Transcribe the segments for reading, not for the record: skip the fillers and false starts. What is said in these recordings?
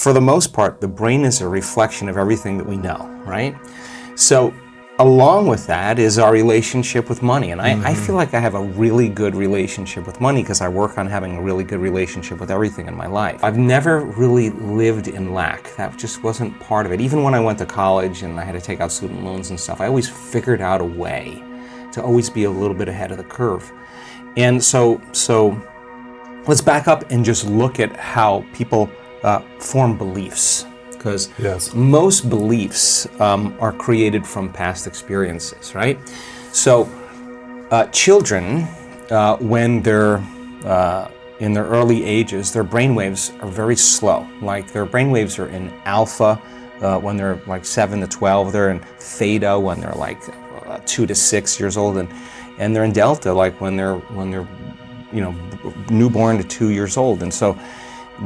for the most part, the brain is a reflection of everything that we know, right? So along with that is our relationship with money. And I feel like I have a really good relationship with money because I work on having a really good relationship with everything in my life. I've never really lived in lack. That just wasn't part of it. Even when I went to college and I had to take out student loans and stuff, I always figured out a way to always be a little bit ahead of the curve. And so let's back up and just look at how people form beliefs. Because most beliefs are created from past experiences, right? So children, when they're in their early ages, their brainwaves are very slow. Like their brainwaves are in alpha when they're like 7 to 12. They're in theta when they're like 2 to 6 years old, and they're in delta like when they're newborn to 2 years old. And so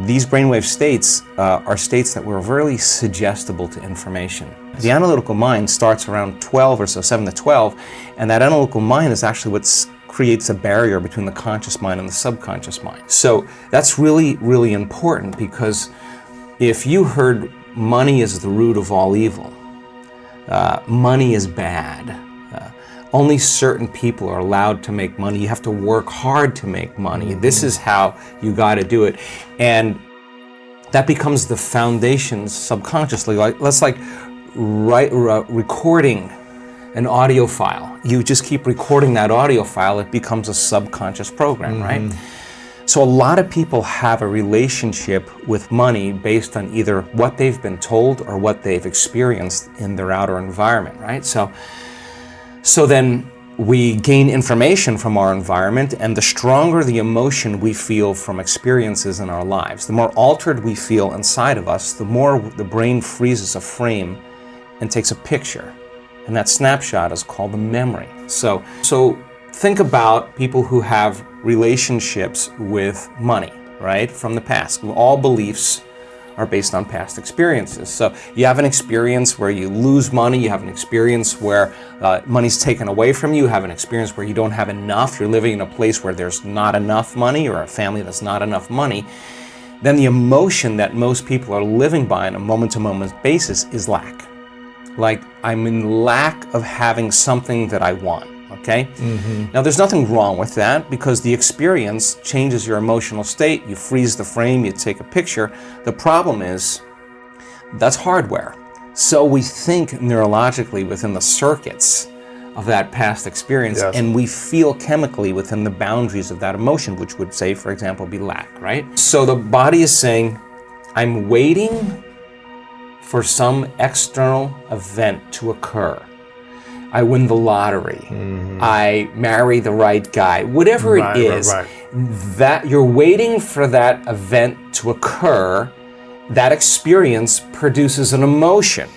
these brainwave states are states that were really suggestible to information. The analytical mind starts around 12 or so, 7 to 12, and that analytical mind is actually what creates a barrier between the conscious mind and the subconscious mind. So that's really, really important, because if you heard money is the root of all evil, money is bad, only certain people are allowed to make money. You have to work hard to make money. This is how you got to do it. And that becomes the foundation subconsciously. That's like recording an audio file. You just keep recording that audio file, it becomes a subconscious program, right? So a lot of people have a relationship with money based on either what they've been told or what they've experienced in their outer environment, right? So then we gain information from our environment, and the stronger the emotion we feel from experiences in our lives, the more altered we feel inside of us, the more the brain freezes a frame and takes a picture. And that snapshot is called the memory. So think about people who have relationships with money, right, from the past. All beliefs are based on past experiences. So you have an experience where you lose money, you have an experience where money's taken away from you, you have an experience where you don't have enough, you're living in a place where there's not enough money, or a family that's not enough money. Then the emotion that most people are living by on a moment-to-moment basis is lack. Like, I'm in lack of having something that I want. Okay? Now, there's nothing wrong with that, because the experience changes your emotional state. You freeze the frame, you take a picture. The problem is, that's hardware. So we think neurologically within the circuits of that past experience, and we feel chemically within the boundaries of that emotion, which would say, for example, be lack, right? So the body is saying, I'm waiting for some external event to occur. I win the lottery, I marry the right guy, whatever it is, that you're waiting for that event to occur. That experience produces an emotion.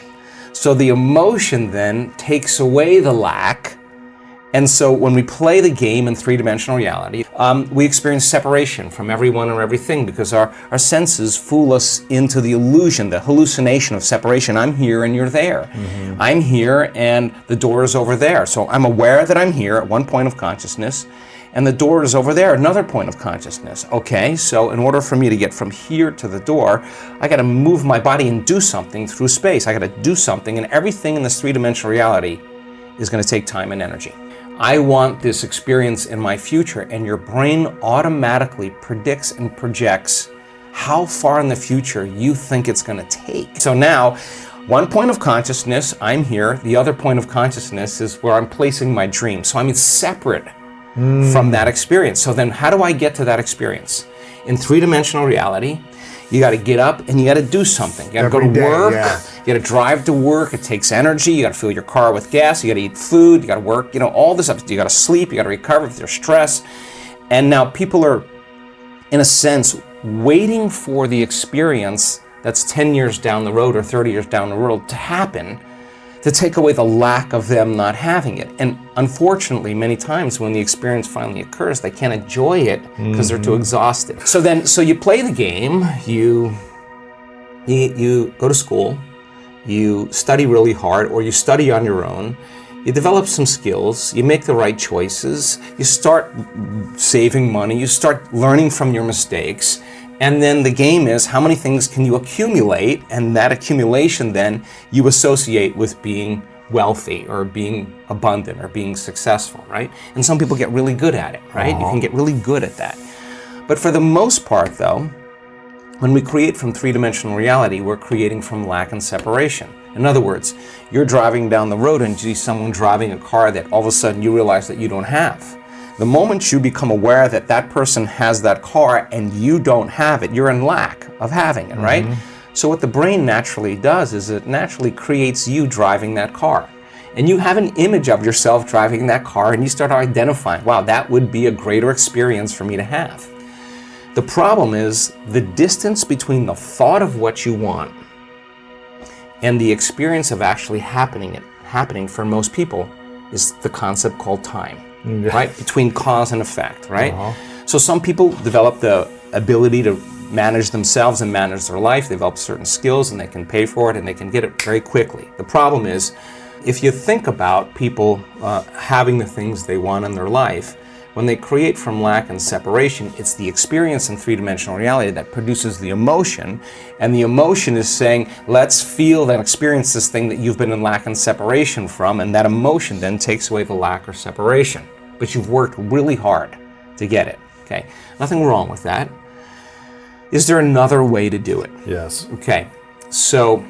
So the emotion then takes away the lack. And so when we play the game in three-dimensional reality, we experience separation from everyone or everything, because our senses fool us into the illusion, the hallucination of separation. I'm here and you're there. I'm here and the door is over there. So I'm aware that I'm here at one point of consciousness, and the door is over there, another point of consciousness. Okay, so in order for me to get from here to the door, I got to move my body and do something through space. I got to do something, and everything in this three-dimensional reality is going to take time and energy. I want this experience in my future, and your brain automatically predicts and projects how far in the future you think it's going to take. So now, one point of consciousness, I'm here. The other point of consciousness is where I'm placing my dream. So I'm separate from that experience. So then how do I get to that experience? In three-dimensional reality, you got to get up and you got to do something. You got to go to work. You got to drive to work. It takes energy. You got to fill your car with gas. You got to eat food. You got to work. All this stuff. You got to sleep. You got to recover if there's stress. And now people are, in a sense, waiting for the experience that's 10 years down the road or 30 years down the road to happen, to take away the lack of them not having it. And unfortunately, many times when the experience finally occurs, they can't enjoy it because they're too exhausted. So you play the game, you go to school, you study really hard, or you study on your own, you develop some skills, you make the right choices, you start saving money, you start learning from your mistakes, And then the game is how many things can you accumulate, and that accumulation then you associate with being wealthy or being abundant or being successful, right? And some people get really good at it, right? You can get really good at that. But for the most part, though, when we create from three-dimensional reality, we're creating from lack and separation. In other words, you're driving down the road and you see someone driving a car that all of a sudden you realize that you don't have. The moment you become aware that that person has that car and you don't have it, you're in lack of having it, right? So what the brain naturally does is it naturally creates you driving that car. And you have an image of yourself driving that car and you start identifying, wow, that would be a greater experience for me to have. The problem is the distance between the thought of what you want and the experience of actually happening for most people is the concept called time. Right? Between cause and effect, right? So some people develop the ability to manage themselves and manage their life. They develop certain skills and they can pay for it and they can get it very quickly. The problem is, if you think about people having the things they want in their life, when they create from lack and separation, it's the experience in three-dimensional reality that produces the emotion, and the emotion is saying, let's feel and experience this thing that you've been in lack and separation from, and that emotion then takes away the lack or separation. But you've worked really hard to get it, okay? Nothing wrong with that. Is there another way to do it? Yes. Okay, so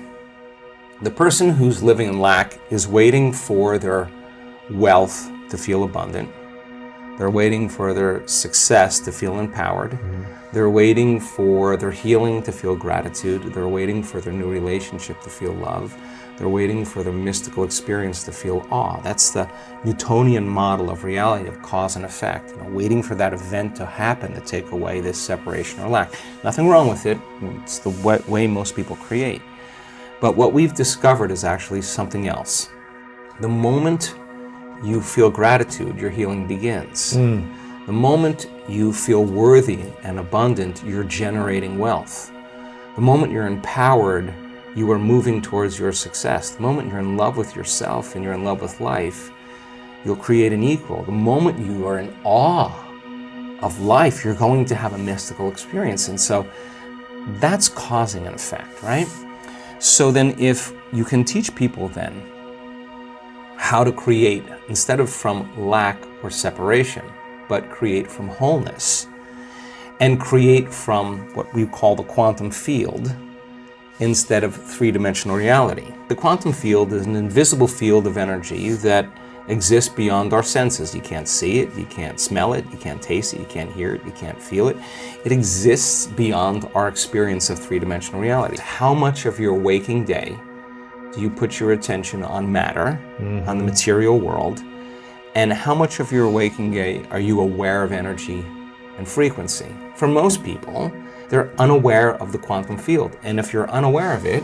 the person who's living in lack is waiting for their wealth to feel abundant. They're waiting for their success to feel empowered. They're waiting for their healing to feel gratitude. They're waiting for their new relationship to feel love. They're waiting for their mystical experience to feel awe. That's the Newtonian model of reality, of cause and effect. Waiting for that event to happen to take away this separation or lack. Nothing wrong with it. It's the way most people create. But what we've discovered is actually something else. The moment you feel gratitude, your healing begins. The moment you feel worthy and abundant, you're generating wealth. The moment you're empowered, you are moving towards your success. The moment you're in love with yourself and you're in love with life, you'll create an equal. The moment you are in awe of life, you're going to have a mystical experience. And so that's causing an effect, right? So then if you can teach people then how to create, instead of from lack or separation, but create from wholeness, and create from what we call the quantum field instead of three-dimensional reality. The quantum field is an invisible field of energy that exists beyond our senses. You can't see it, you can't smell it, you can't taste it, you can't hear it, you can't feel it. It exists beyond our experience of three-dimensional reality. How much of your waking day do you put your attention on matter, on the material world, and how much of your waking day are you aware of energy and frequency? For most people, they're unaware of the quantum field, and if you're unaware of it,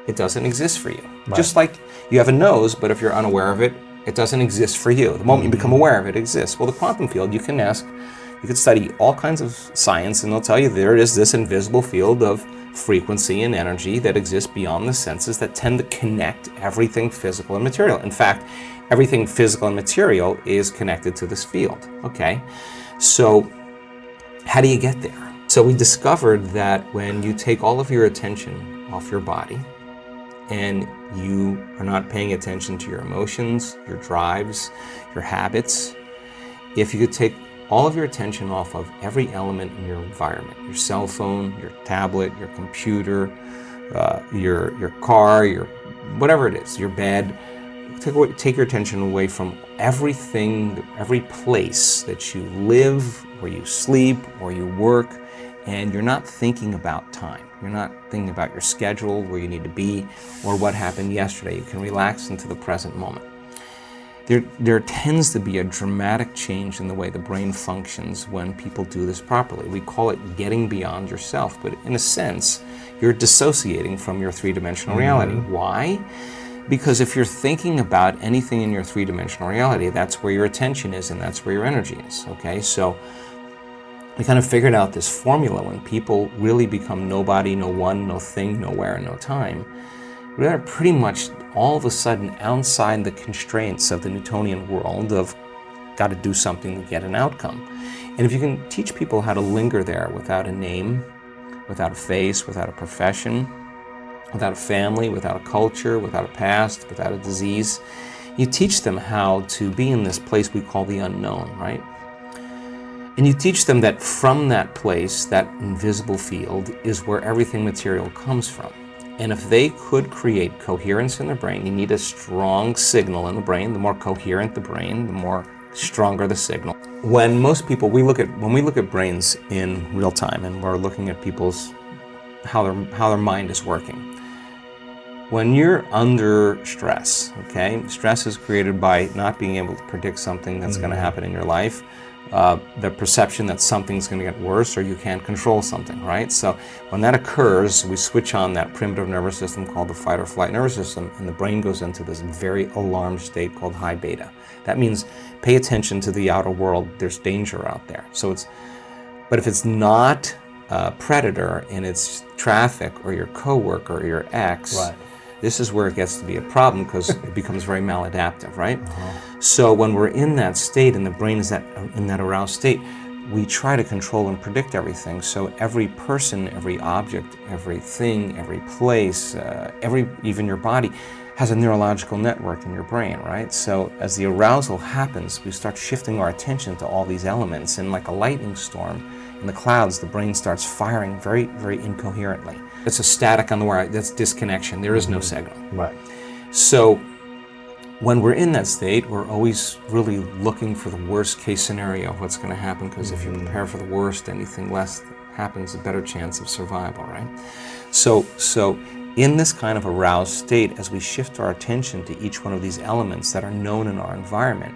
it doesn't exist for you. Right. Just like you have a nose, but if you're unaware of it, it doesn't exist for you. The moment you become aware of it, it exists. Well, the quantum field, you could study all kinds of science, and they'll tell you there is this invisible field of frequency and energy that exists beyond the senses that tend to connect everything physical and material. In fact, everything physical and material is connected to this field, okay? So how do you get there? So we discovered that when you take all of your attention off your body and you are not paying attention to your emotions, your drives, your habits, if you could take all of your attention off of every element in your environment, your cell phone, your tablet, your computer, your car, your whatever it is, your bed, take your attention away from everything, every place that you live, where you sleep, where you work, and you're not thinking about time. You're not thinking about your schedule, where you need to be, or what happened yesterday. You can relax into the present moment. There tends to be a dramatic change in the way the brain functions when people do this properly. We call it getting beyond yourself, but in a sense, you're dissociating from your three-dimensional reality. Why? Because if you're thinking about anything in your three-dimensional reality, that's where your attention is and that's where your energy is, okay? So we kind of figured out this formula when people really become nobody, no one, no thing, nowhere, no time. We're pretty much all of a sudden outside the constraints of the Newtonian world of got to do something to get an outcome. And if you can teach people how to linger there without a name, without a face, without a profession, without a family, without a culture, without a past, without a disease, you teach them how to be in this place we call the unknown, right? And you teach them that from that place, that invisible field, is where everything material comes from. And if they could create coherence in their brain, you need a strong signal in the brain. The more coherent the brain, the more stronger the signal. When we look at brains in real time, and we're looking at people's how their mind is working. When you're under stress, okay, stress is created by not being able to predict something that's going to happen in your life, the perception that something's going to get worse or you can't control something, right? So when that occurs, we switch on that primitive nervous system called the fight or flight nervous system, and the brain goes into this very alarmed state called high beta. That means pay attention to the outer world, there's danger out there. But if it's not a predator and it's traffic or your coworker or your ex, right. This is where it gets to be a problem because it becomes very maladaptive, right? So when we're in that state and the brain is in that aroused state, we try to control and predict everything. So every person, every object, everything, every place, even your body has a neurological network in your brain, right? So as the arousal happens, we start shifting our attention to all these elements, and like a lightning storm in the clouds, the brain starts firing very, very incoherently. It's a static on the wire, that's disconnection, there is no signal. Right. So when we're in that state, we're always really looking for the worst case scenario of what's going to happen, because if you prepare for the worst, anything less happens, a better chance of survival, right? So in this kind of aroused state, as we shift our attention to each one of these elements that are known in our environment,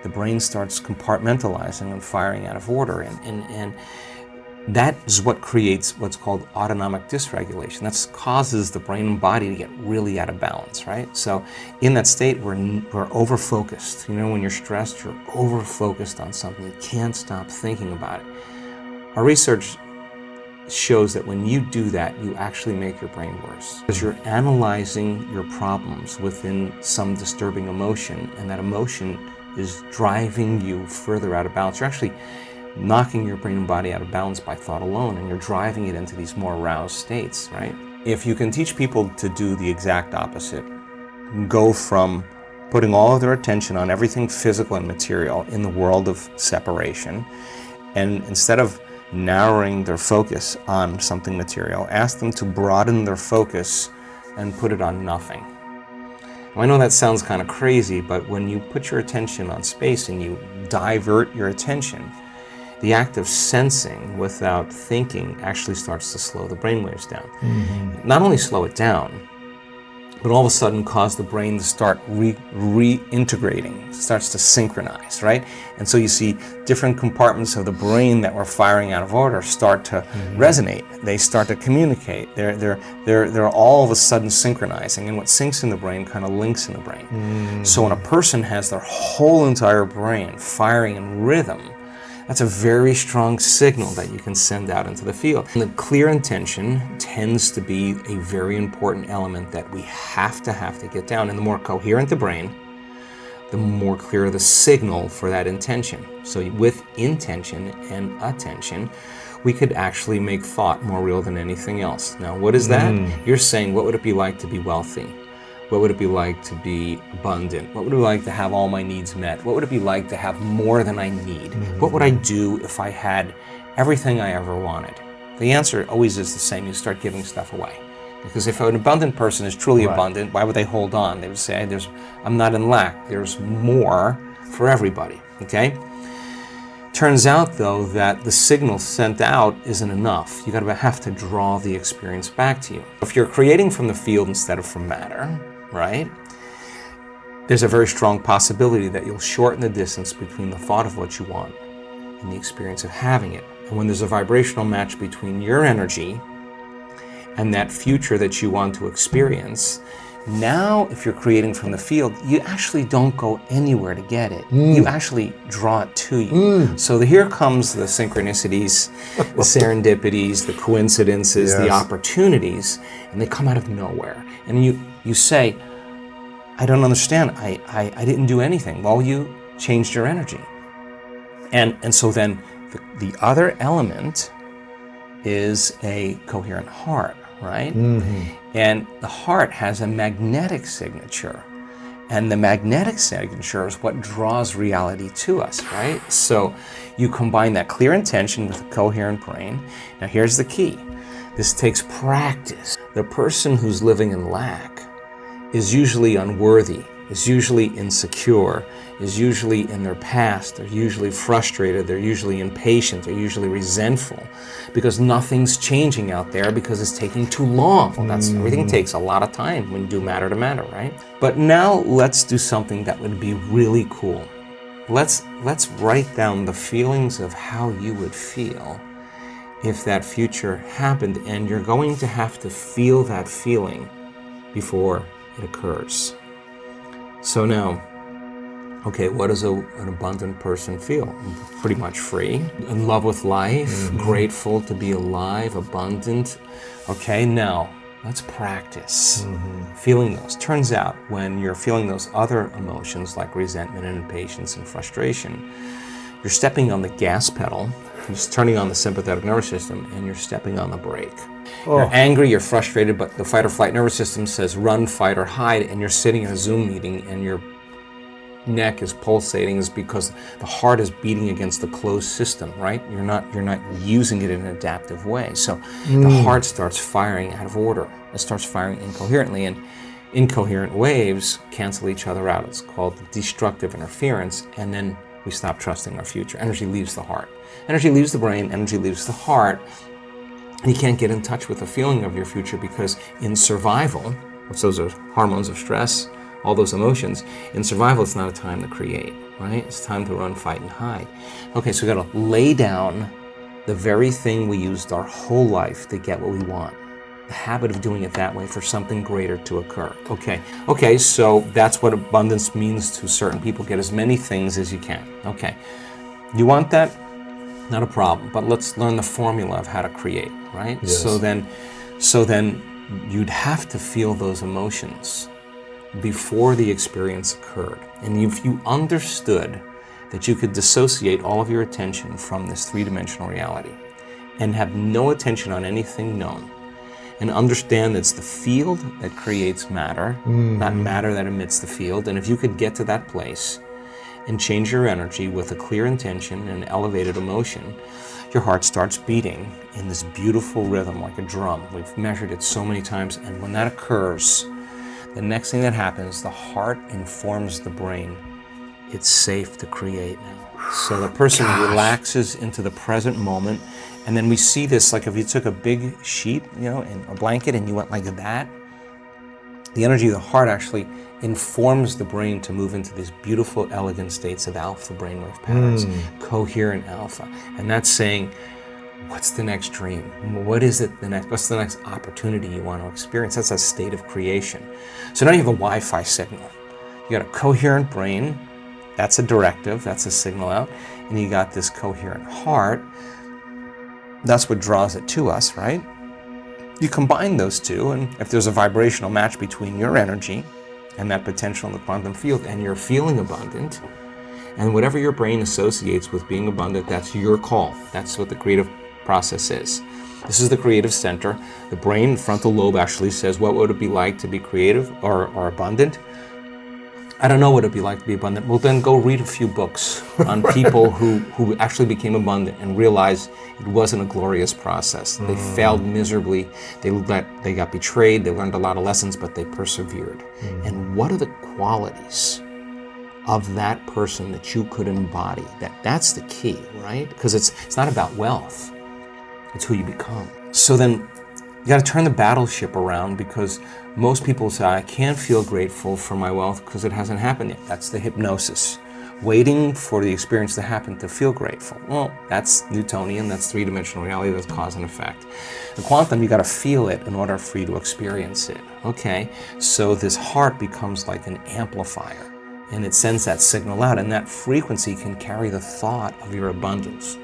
the brain starts compartmentalizing and firing out of order, and that is what creates what's called autonomic dysregulation. That causes the brain and body to get really out of balance, right? So in that state, we're over-focused. You know, when you're stressed, you're over-focused on something. You can't stop thinking about it. Our research shows that when you do that, you actually make your brain worse, because you're analyzing your problems within some disturbing emotion, and that emotion is driving you further out of balance. You're actually knocking your brain and body out of balance by thought alone, and you're driving it into these more aroused states, right? If you can teach people to do the exact opposite, go from putting all of their attention on everything physical and material in the world of separation, and instead of narrowing their focus on something material, ask them to broaden their focus and put it on nothing. I know that sounds kind of crazy, but when you put your attention on space and you divert your attention, the act of sensing without thinking actually starts to slow the brainwaves down. Not only slow it down, but all of a sudden cause the brain to start reintegrating, starts to synchronize, right? And so you see different compartments of the brain that were firing out of order start to resonate. They start to communicate. They're all of a sudden synchronizing, and what syncs in the brain kind of links in the brain. So when a person has their whole entire brain firing in rhythm, that's a very strong signal that you can send out into the field. And the clear intention tends to be a very important element that we have to get down. And the more coherent the brain, the more clear the signal for that intention. So with intention and attention, we could actually make thought more real than anything else. Now, what is that? You're saying, what would it be like to be wealthy? What would it be like to be abundant? What would it be like to have all my needs met? What would it be like to have more than I need? What would I do if I had everything I ever wanted? The answer always is the same. You start giving stuff away. Because if an abundant person is truly abundant, why would they hold on? They would say, I'm not in lack. There's more for everybody, okay? Turns out, though, that the signal sent out isn't enough. You have to draw the experience back to you. If you're creating from the field instead of from matter, right, there's a very strong possibility that you'll shorten the distance between the thought of what you want and the experience of having it. And when there's a vibrational match between your energy and that future that you want to experience, now if you're creating from the field, you actually don't go anywhere to get it. You actually draw it to you. So here comes the synchronicities, the serendipities, the coincidences, the opportunities, and they come out of nowhere. And you say, I don't understand. I didn't do anything. Well, you changed your energy. And so then the other element is a coherent heart, right? And the heart has a magnetic signature. And the magnetic signature is what draws reality to us, right? So you combine that clear intention with a coherent brain. Now here's the key. This takes practice. The person who's living in lack is usually unworthy, is usually insecure, is usually in their past, they're usually frustrated, they're usually impatient, they're usually resentful, because nothing's changing out there because it's taking too long. Well, everything takes a lot of time when you do matter to matter, right? But now let's do something that would be really cool. Let's write down the feelings of how you would feel if that future happened, and you're going to have to feel that feeling before it occurs. So now, okay, what does an abundant person feel? Pretty much free, in love with life, grateful to be alive, abundant. Okay, now let's practice feeling those. Turns out when you're feeling those other emotions like resentment and impatience and frustration, you're stepping on the gas pedal, you're just turning on the sympathetic nervous system, and you're stepping on the brake. You're angry, you're frustrated, but the fight or flight nervous system says run, fight, or hide, and you're sitting in a Zoom meeting and your neck is pulsating is because the heart is beating against the closed system, right? You're not using it in an adaptive way. So the heart starts firing out of order. It starts firing incoherently, and incoherent waves cancel each other out. It's called destructive interference, and then we stop trusting our future. Energy leaves the heart. Energy leaves the brain, energy leaves the heart, and you can't get in touch with the feeling of your future because in survival, which those are hormones of stress, all those emotions, in survival it's not a time to create, right? It's time to run, fight, and hide. Okay, so we gotta lay down the very thing we used our whole life to get what we want. The habit of doing it that way for something greater to occur. Okay, so that's what abundance means to certain people. Get as many things as you can. Okay, you want that? Not a problem, but let's learn the formula of how to create, right? Yes. So then you'd have to feel those emotions before the experience occurred. And if you understood that you could dissociate all of your attention from this three-dimensional reality and have no attention on anything known, and understand that it's the field that creates matter, not matter that emits the field, and if you could get to that place and change your energy with a clear intention and elevated emotion, your heart starts beating in this beautiful rhythm like a drum. We've measured it so many times, and when that occurs, the next thing that happens, the heart informs the brain, it's safe to create now. So the person relaxes into the present moment, and then we see this like if you took a big sheet, and a blanket, and you went like that, the energy of the heart actually informs the brain to move into these beautiful, elegant states of alpha brainwave patterns, coherent alpha. And that's saying, what's the next dream? What's the next opportunity you want to experience? That's a state of creation. So now you have a Wi-Fi signal. You got a coherent brain, that's a directive, that's a signal out, and you got this coherent heart, that's what draws it to us, right? You combine those two, and if there's a vibrational match between your energy and that potential in the quantum field, and you're feeling abundant, and whatever your brain associates with being abundant, that's your call. That's what the creative process is. This is the creative center. The brain frontal lobe actually says, what would it be like to be creative or abundant? I don't know what it'd be like to be abundant. Well, then go read a few books on people who actually became abundant and realized it wasn't a glorious process. They failed miserably. They got betrayed. They learned a lot of lessons, but they persevered. And what are the qualities of that person that you could embody? That's the key, right? Because it's not about wealth. It's who you become. So then you got to turn the battleship around, because most people say, I can't feel grateful for my wealth because it hasn't happened yet. That's the hypnosis. Waiting for the experience to happen to feel grateful. Well, that's Newtonian, that's three-dimensional reality, that's cause and effect. The quantum, you got to feel it in order for you to experience it. Okay, so this heart becomes like an amplifier, and it sends that signal out, and that frequency can carry the thought of your abundance.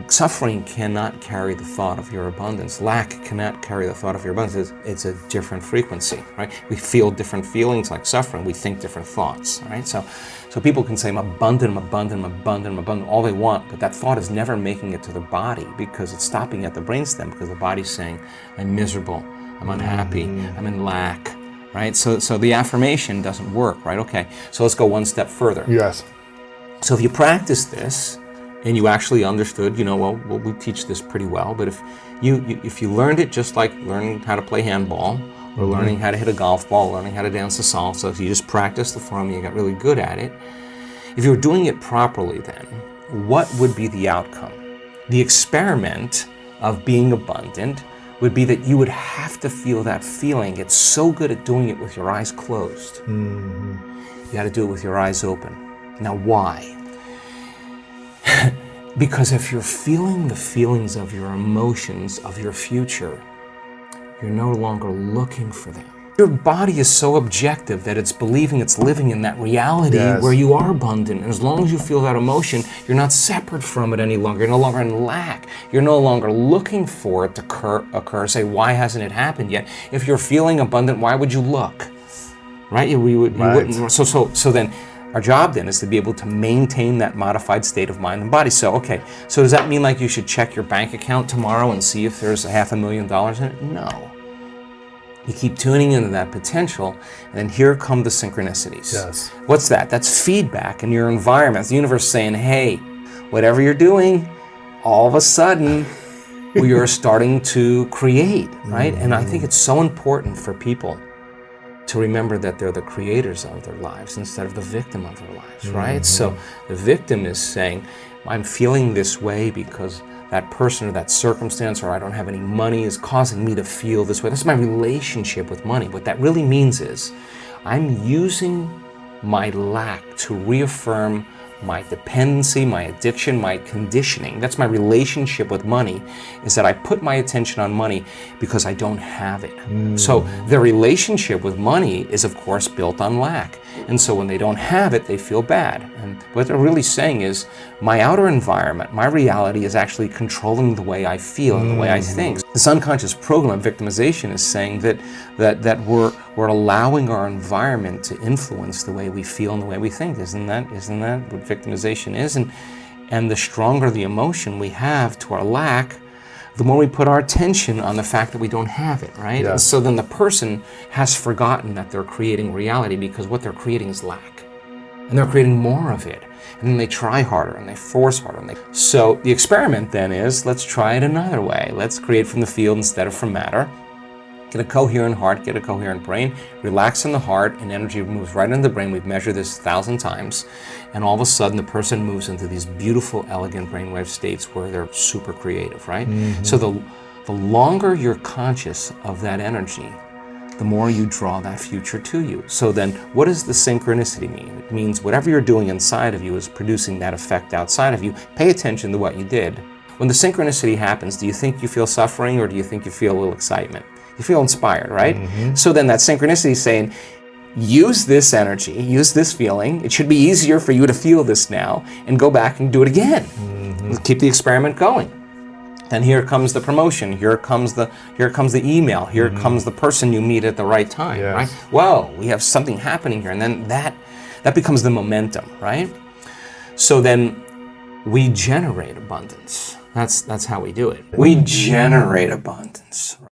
Suffering cannot carry the thought of your abundance. Lack cannot carry the thought of your abundance. It's a different frequency, right? We feel different feelings like suffering. We think different thoughts, right? So people can say, I'm abundant, I'm abundant, I'm abundant, I'm abundant, all they want, but that thought is never making it to their body because it's stopping at the brainstem because the body's saying, I'm miserable, I'm unhappy, I'm in lack, right? So the affirmation doesn't work, right? Okay, so let's go one step further. Yes. So if you practice this, and you actually understood, well, we teach this pretty well, but if you learned it just like learning how to play handball, or learning how to hit a golf ball, learning how to dance the salsa, if you just practiced the formula, you got really good at it, if you were doing it properly then, what would be the outcome? The experiment of being abundant would be that you would have to feel that feeling. It's so good at doing it with your eyes closed. You got to do it with your eyes open. Now, why? Because if you're feeling the feelings of your emotions, of your future, you're no longer looking for them. Your body is so objective that it's believing it's living in that reality where you are abundant. And as long as you feel that emotion, you're not separate from it any longer. You're no longer in lack. You're no longer looking for it to occur. Say, why hasn't it happened yet? If you're feeling abundant, why would you look? Right? You wouldn't. So then, our job then is to be able to maintain that modified state of mind and body. So does that mean like you should check your bank account tomorrow and see if there's $500,000 in it? No. You keep tuning into that potential, and then here come the synchronicities. Yes. What's that? That's feedback in your environment. The universe saying, hey, whatever you're doing, all of a sudden, we are starting to create, right? And I think it's so important for people to remember that they're the creators of their lives instead of the victim of their lives, right? So the victim is saying, I'm feeling this way because that person or that circumstance or I don't have any money is causing me to feel this way. That's my relationship with money. What that really means is I'm using my lack to reaffirm my dependency, my addiction, my conditioning. That's my relationship with money, is that I put my attention on money because I don't have it. So their relationship with money is, of course, built on lack. And so when they don't have it, they feel bad. And what they're really saying is, my outer environment, my reality is actually controlling the way I feel and the way I think. This unconscious program of victimization is saying that we're allowing our environment to influence the way we feel and the way we think. Isn't that what victimization is? And the stronger the emotion we have to our lack, the more we put our attention on the fact that we don't have it, right? Yeah. And so then the person has forgotten that they're creating reality because what they're creating is lack. And they're creating more of it. And then they try harder and they force harder. So the experiment then is, let's try it another way. Let's create from the field instead of from matter. Get a coherent heart, get a coherent brain, relax in the heart, and energy moves right into the brain. We've measured this 1,000 times. And all of a sudden, the person moves into these beautiful, elegant brainwave states where they're super creative, right? So the longer you're conscious of that energy, the more you draw that future to you. So then, what does the synchronicity mean? It means whatever you're doing inside of you is producing that effect outside of you. Pay attention to what you did. When the synchronicity happens, do you think you feel suffering or do you think you feel a little excitement? You feel inspired, right? So then that synchronicity is saying, use this energy, use this feeling. It should be easier for you to feel this now and go back and do it again. Keep the experiment going. Then here comes the promotion, here comes the email, here comes the person you meet at the right time, right? Whoa, we have something happening here. And then that becomes the momentum, right? So then we generate abundance. That's how we do it. We generate abundance.